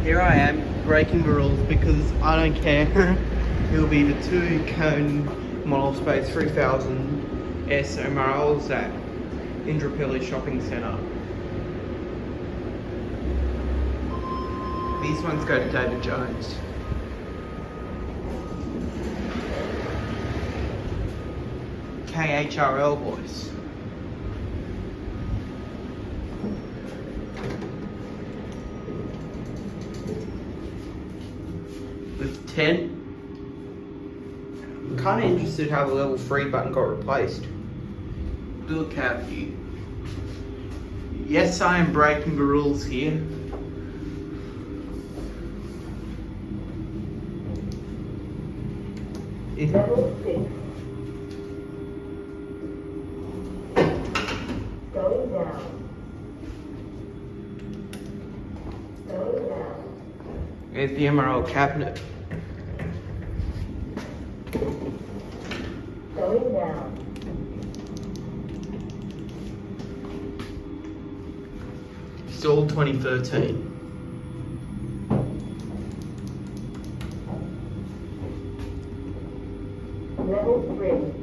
Here I am breaking the rules because I don't care. It'll be the two KONE MonoSpace 3000 S MRLs at Indooroopilly shopping centre. These ones go to David Jones. KHRL boys. With 10. I'm kind of interested how the level 3 button got replaced. Do a cab view. Yes, I am breaking the rules here. Level 6. Going down. Going down. There's the MRL cabinet. Going down. Installed 2013. Level 3.